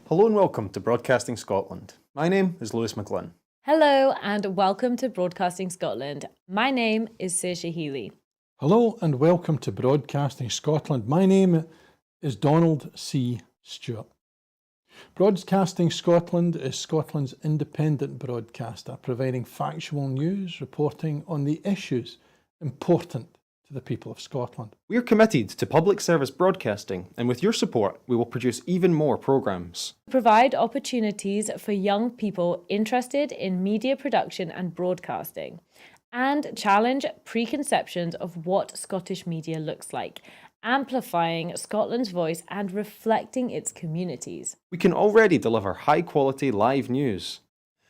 Hello and welcome to Broadcasting Scotland. My name is Lewis McGlynn. Hello and welcome to Broadcasting Scotland. My name is Saoirse Healy. Hello and welcome to Broadcasting Scotland. My name is Donald C. Stewart. Broadcasting Scotland is Scotland's independent broadcaster, providing factual news, reporting on the issues important to the people of Scotland. We are committed to public service broadcasting, and with your support, we will produce even more programmes. Provide opportunities for young people interested in media production and broadcasting, and challenge preconceptions of what Scottish media looks like, amplifying Scotland's voice and reflecting its communities. We can already deliver high-quality live news,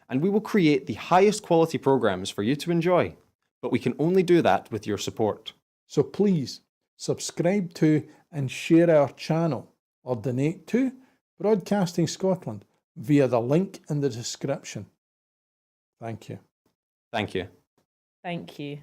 and we will create the highest quality programmes for you to enjoy, but we can only do that with your support. So please subscribe to and share our channel or donate to Broadcasting Scotland via the link in the description. Thank you. Thank you. Thank you.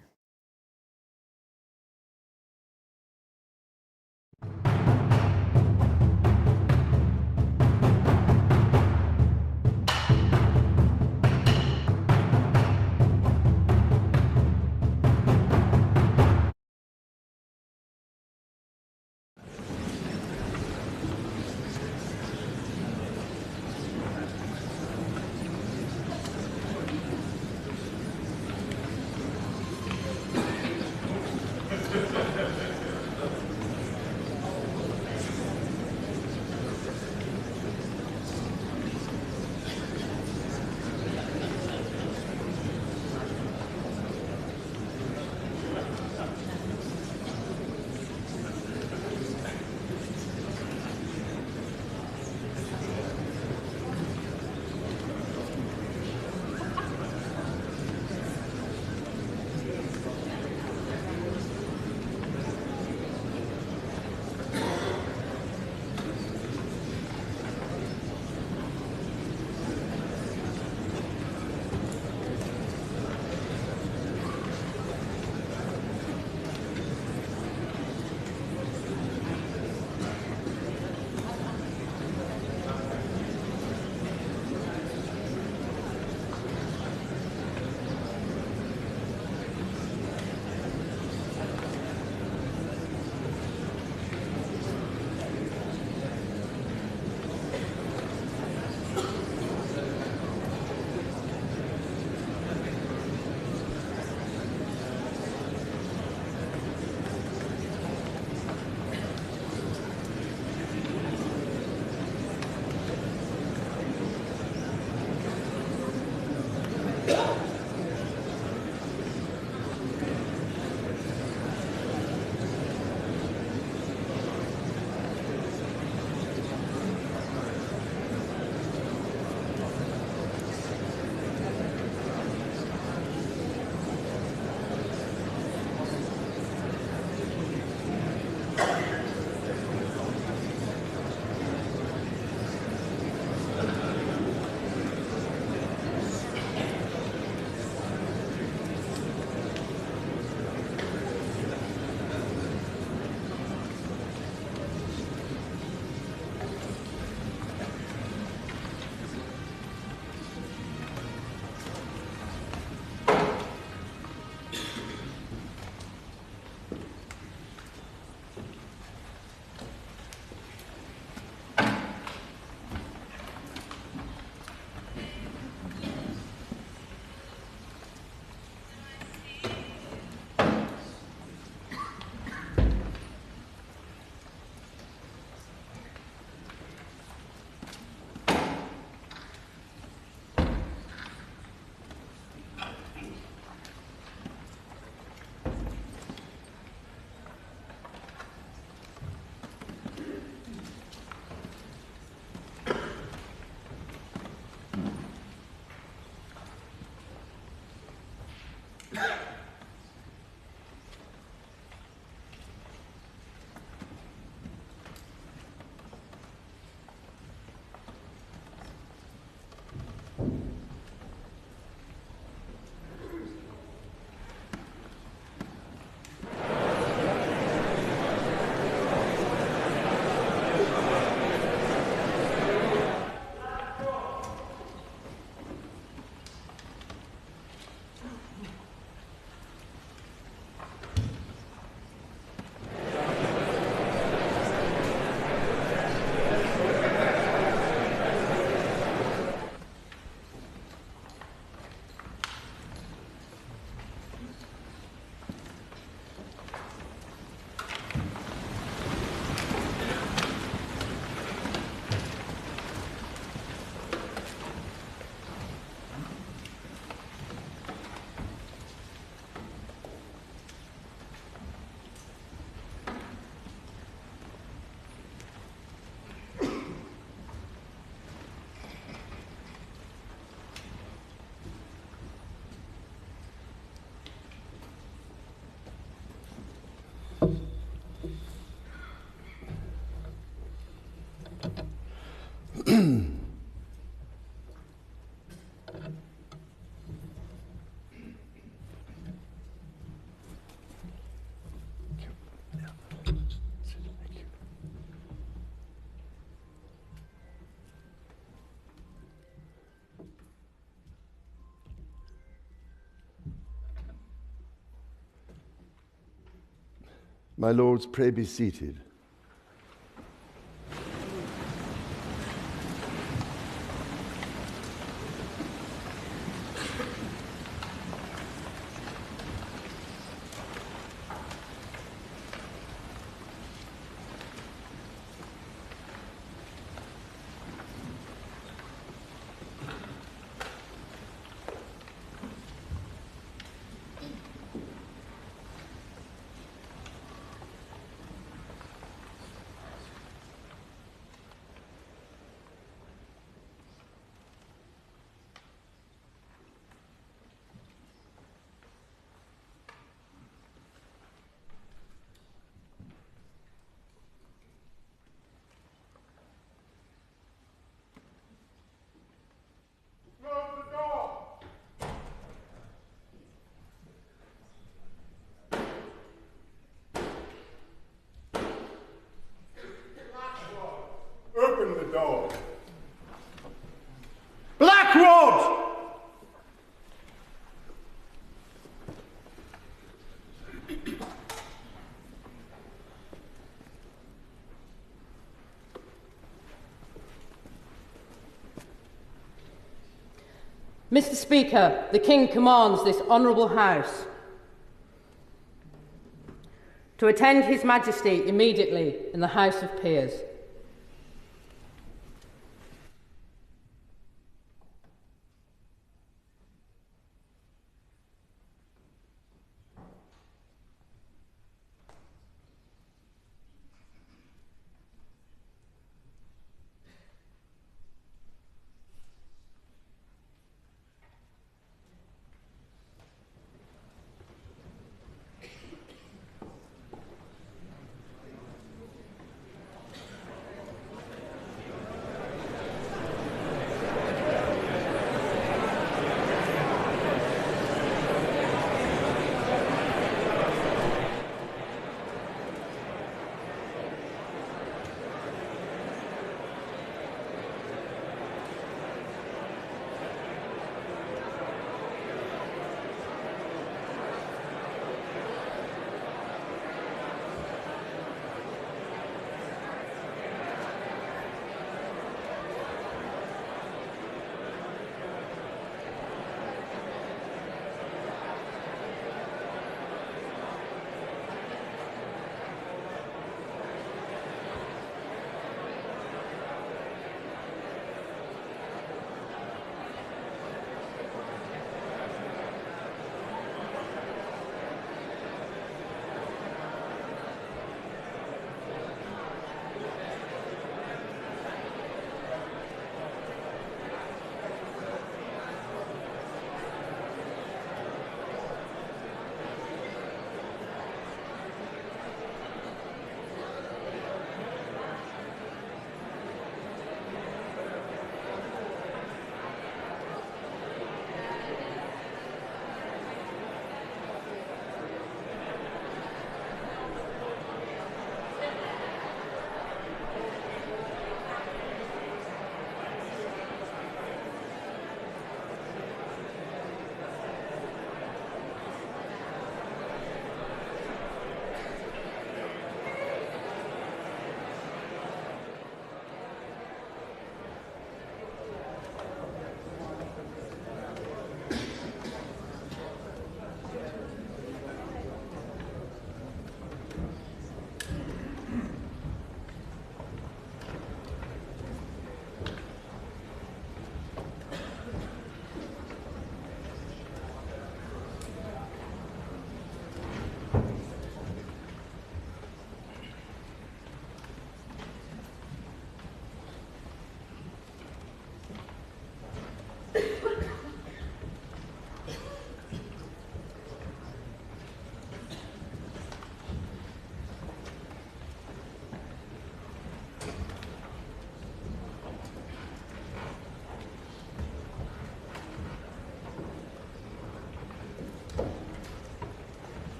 My lords, pray be seated. Open the door. Blackwood! Mr. Speaker, the King commands this honourable House to attend His Majesty immediately in the House of Peers.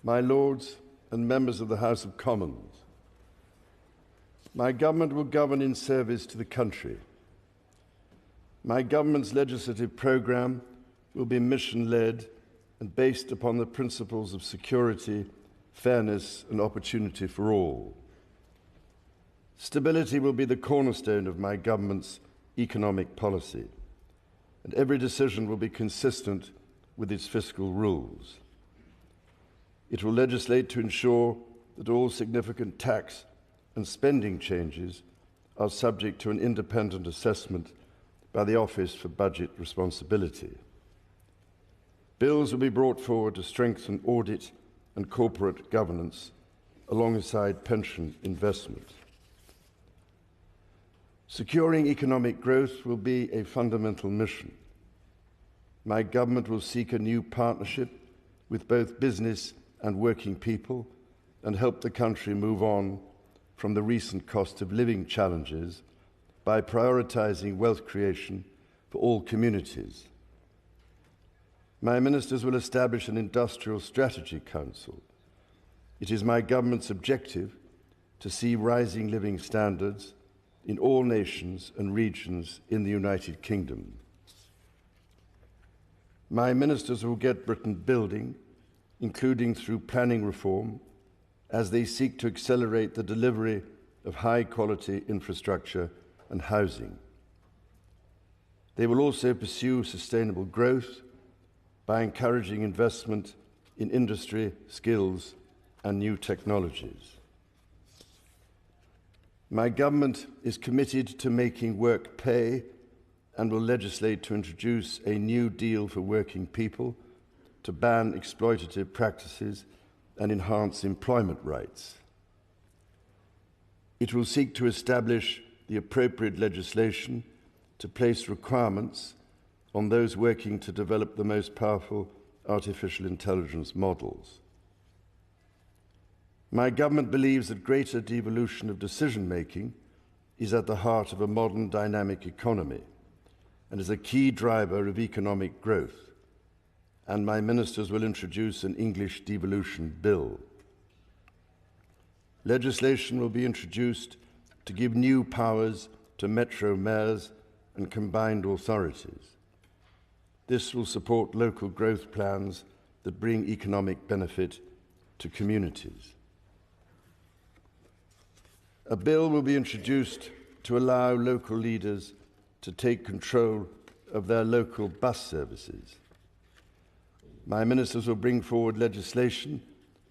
my Lords and members of the House of Commons, my government will govern in service to the country. My government's legislative programme will be mission-led and based upon the principles of security, fairness and opportunity for all. Stability will be the cornerstone of my government's economic policy, and every decision will be consistent with its fiscal rules. It will legislate to ensure that all significant tax and spending changes are subject to an independent assessment by the Office for Budget Responsibility. Bills will be brought forward to strengthen audit and corporate governance alongside pension investment. Securing economic growth will be a fundamental mission. My government will seek a new partnership with both business and working people and help the country move on from the recent cost of living challenges by prioritising wealth creation for all communities. My ministers will establish an Industrial Strategy Council. It is my government's objective to see rising living standards in all nations and regions in the United Kingdom. My ministers will get Britain building, including through planning reform, as they seek to accelerate the delivery of high-quality infrastructure and housing. They will also pursue sustainable growth by encouraging investment in industry, skills, and new technologies. My government is committed to making work pay and will legislate to introduce a new deal for working people to ban exploitative practices and enhance employment rights. It will seek to establish the appropriate legislation to place requirements on those working to develop the most powerful artificial intelligence models. My government believes that greater devolution of decision-making is at the heart of a modern dynamic economy and is a key driver of economic growth, and my ministers will introduce an English devolution bill. Legislation will be introduced to give new powers to metro mayors and combined authorities. This will support local growth plans that bring economic benefit to communities. A bill will be introduced to allow local leaders to take control of their local bus services. My ministers will bring forward legislation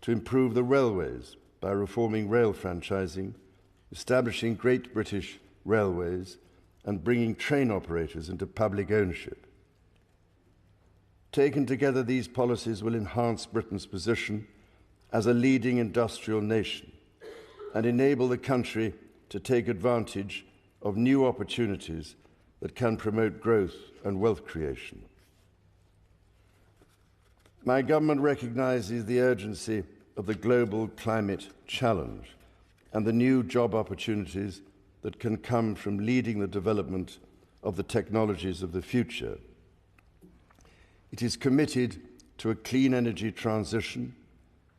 to improve the railways by reforming rail franchising, establishing Great British Railways, and bringing train operators into public ownership. Taken together, these policies will enhance Britain's position as a leading industrial nation and enable the country to take advantage of new opportunities that can promote growth and wealth creation. My government recognises the urgency of the global climate challenge and the new job opportunities that can come from leading the development of the technologies of the future. It is committed to a clean energy transition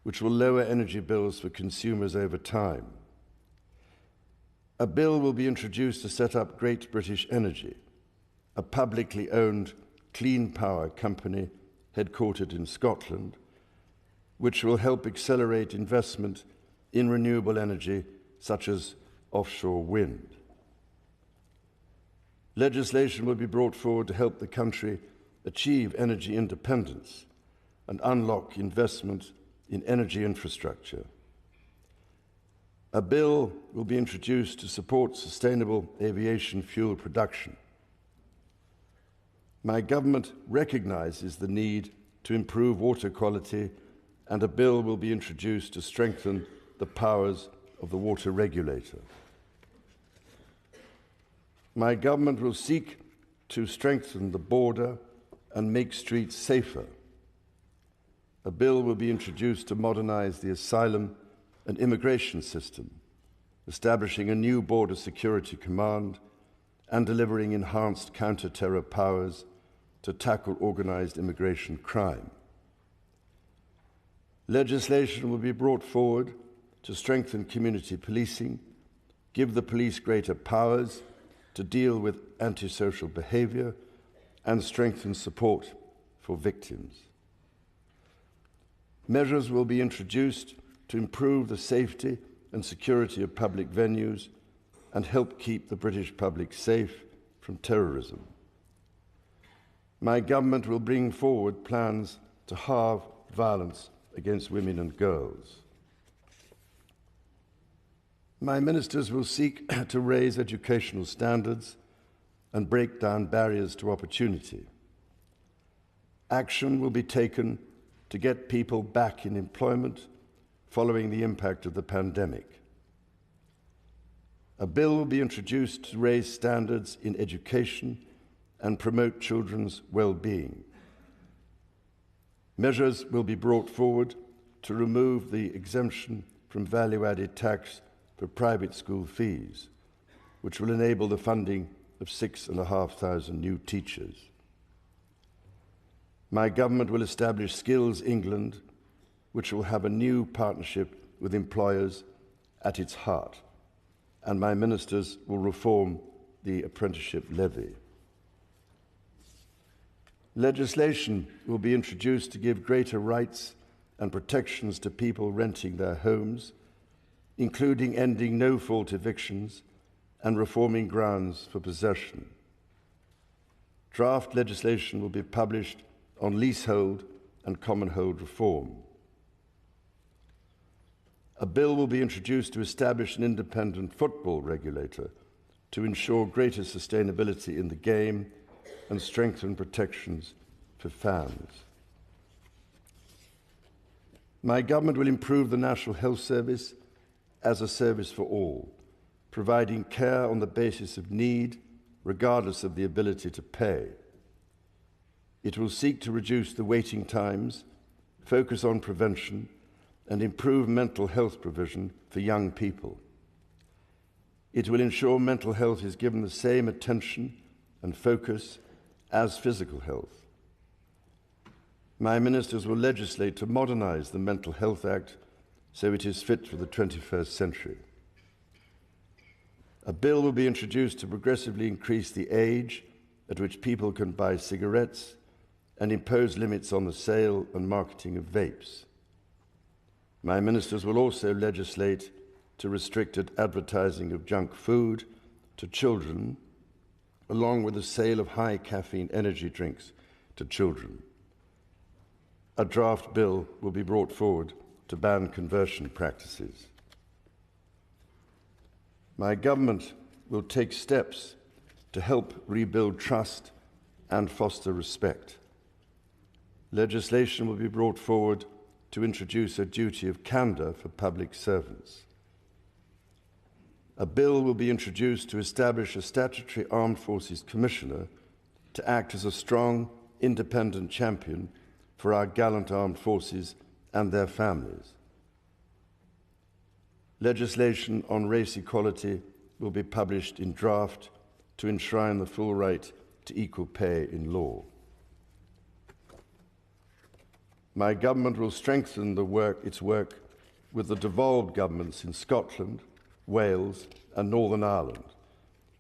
which will lower energy bills for consumers over time. A bill will be introduced to set up Great British Energy, a publicly owned clean power company headquartered in Scotland, which will help accelerate investment in renewable energy such as offshore wind. Legislation will be brought forward to help the country achieve energy independence and unlock investment in energy infrastructure. A bill will be introduced to support sustainable aviation fuel production. My government recognises the need to improve water quality, and a bill will be introduced to strengthen the powers of the water regulator. My government will seek to strengthen the border and make streets safer. A bill will be introduced to modernise the asylum and immigration system, establishing a new border security command and delivering enhanced counter-terror powers to tackle organised immigration crime. Legislation will be brought forward to strengthen community policing, give the police greater powers to deal with antisocial behaviour, and strengthen support for victims. Measures will be introduced to improve the safety and security of public venues and help keep the British public safe from terrorism. My government will bring forward plans to halve violence against women and girls. My ministers will seek to raise educational standards and break down barriers to opportunity. Action will be taken to get people back in employment following the impact of the pandemic. A bill will be introduced to raise standards in education and promote children's well-being. Measures will be brought forward to remove the exemption from value-added tax for private school fees, which will enable the funding of 6,500 new teachers. My government will establish Skills England, which will have a new partnership with employers at its heart, and my ministers will reform the apprenticeship levy. Legislation will be introduced to give greater rights and protections to people renting their homes, including ending no-fault evictions and reforming grounds for possession. Draft legislation will be published on leasehold and commonhold reform. A bill will be introduced to establish an independent football regulator to ensure greater sustainability in the game and strengthen protections for fans. My government will improve the National Health Service as a service for all, providing care on the basis of need, regardless of the ability to pay. It will seek to reduce the waiting times, focus on prevention, and improve mental health provision for young people. It will ensure mental health is given the same attention and focus as physical health. My ministers will legislate to modernise the Mental Health Act so it is fit for the 21st century. A bill will be introduced to progressively increase the age at which people can buy cigarettes and impose limits on the sale and marketing of vapes. My ministers will also legislate to restricted advertising of junk food to children, along with the sale of high caffeine energy drinks to children. A draft bill will be brought forward to ban conversion practices. My government will take steps to help rebuild trust and foster respect. Legislation will be brought forward to introduce a duty of candour for public servants. A bill will be introduced to establish a statutory Armed Forces Commissioner to act as a strong, independent champion for our gallant armed forces and their families. Legislation on race equality will be published in draft to enshrine the full right to equal pay in law. My government will strengthen its work with the devolved governments in Scotland, Wales and Northern Ireland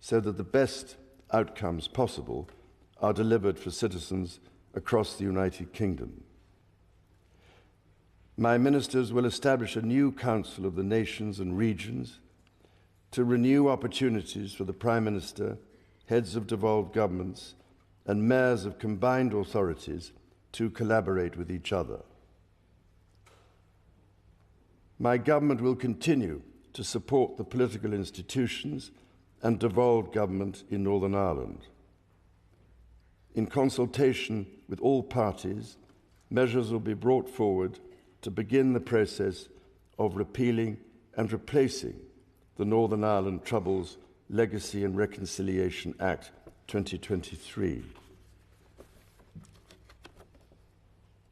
so that the best outcomes possible are delivered for citizens across the United Kingdom. My ministers will establish a new Council of the Nations and Regions to renew opportunities for the Prime Minister, heads of devolved governments and mayors of combined authorities to collaborate with each other. My government will continue to support the political institutions and devolved government in Northern Ireland. In consultation with all parties, measures will be brought forward to begin the process of repealing and replacing the Northern Ireland Troubles Legacy and Reconciliation Act 2023.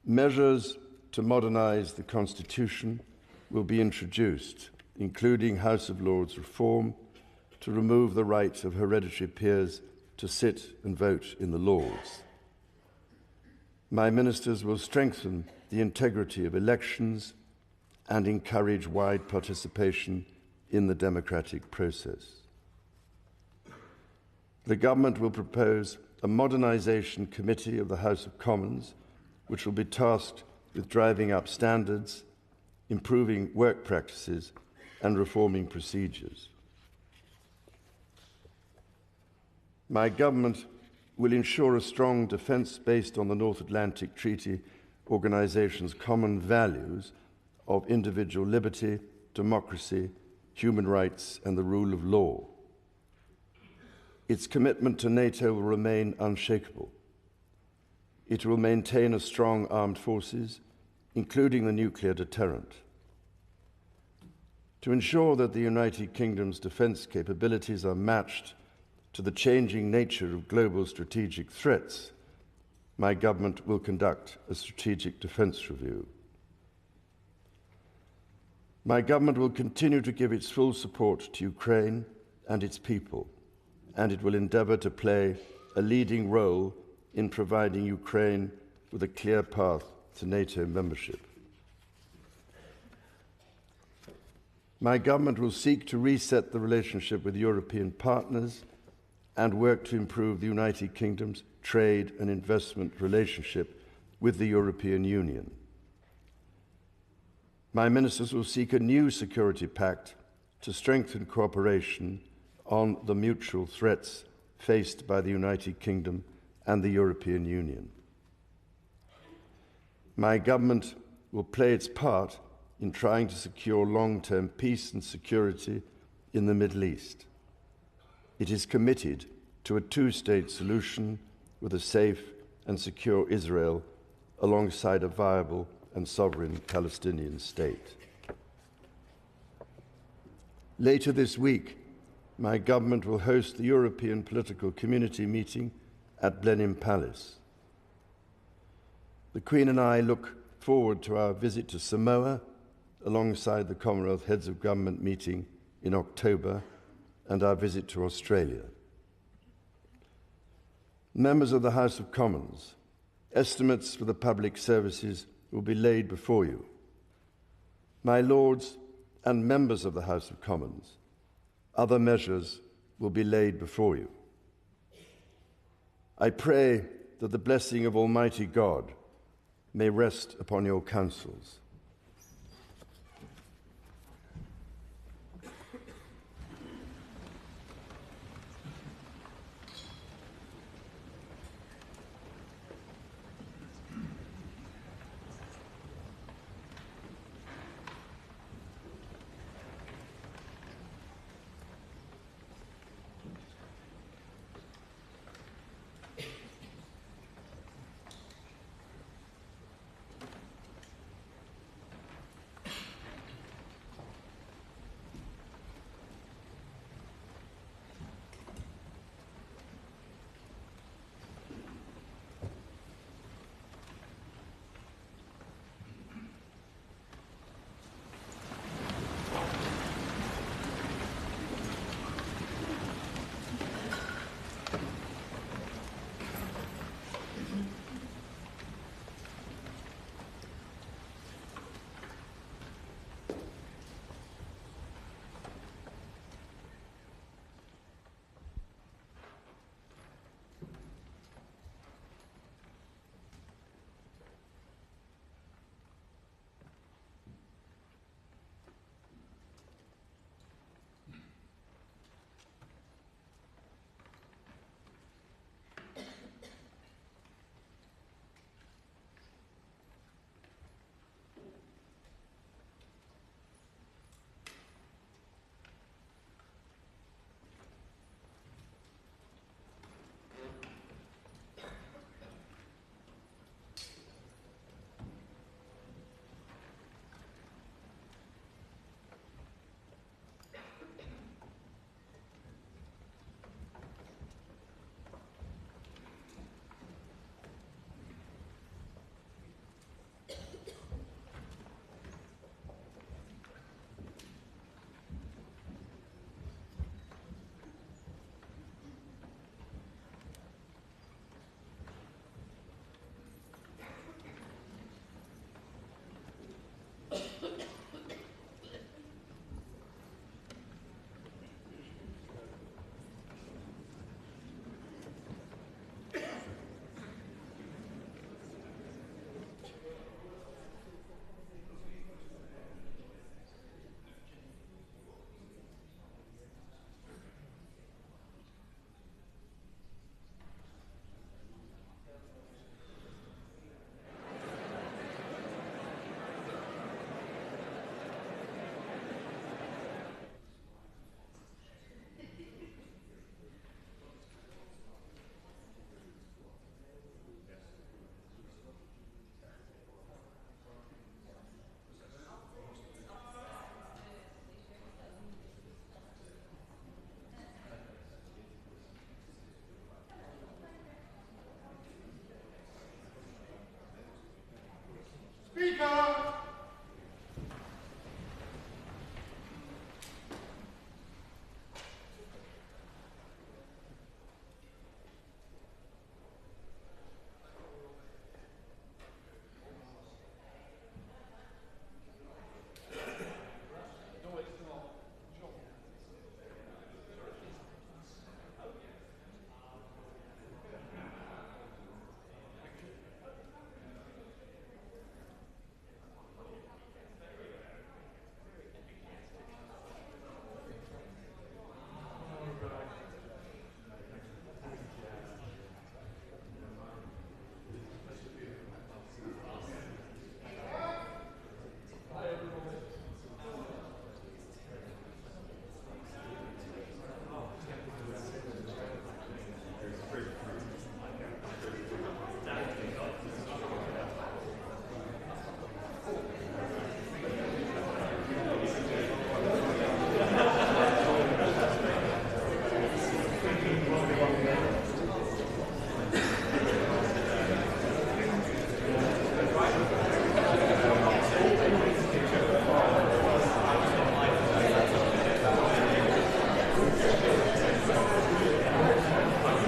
Measures to modernise the Constitution will be introduced, including House of Lords reform, to remove the right of hereditary peers to sit and vote in the Lords. My ministers will strengthen the integrity of elections and encourage wide participation in the democratic process. The government will propose a modernisation committee of the House of Commons, which will be tasked with driving up standards, improving work practices, and reforming procedures. My government will ensure a strong defence based on the North Atlantic Treaty Organisation's common values of individual liberty, democracy, human rights, and the rule of law. Its commitment to NATO will remain unshakable. It will maintain a strong armed forces, including the nuclear deterrent. To ensure that the United Kingdom's defence capabilities are matched to the changing nature of global strategic threats, my government will conduct a strategic defence review. My government will continue to give its full support to Ukraine and its people, and it will endeavour to play a leading role in providing Ukraine with a clear path to NATO membership. My government will seek to reset the relationship with European partners and work to improve the United Kingdom's trade and investment relationship with the European Union. My ministers will seek a new security pact to strengthen cooperation on the mutual threats faced by the United Kingdom and the European Union. My government will play its part in trying to secure long-term peace and security in the Middle East. It is committed to a two-state solution with a safe and secure Israel alongside a viable and sovereign Palestinian state. Later this week, my government will host the European Political Community meeting at Blenheim Palace. The Queen and I look forward to our visit to Samoa alongside the Commonwealth Heads of Government meeting in October and our visit to Australia. Members of the House of Commons, estimates for the public services will be laid before you. My Lords and members of the House of Commons, other measures will be laid before you. I pray that the blessing of Almighty God may rest upon your councils.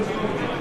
Thank you.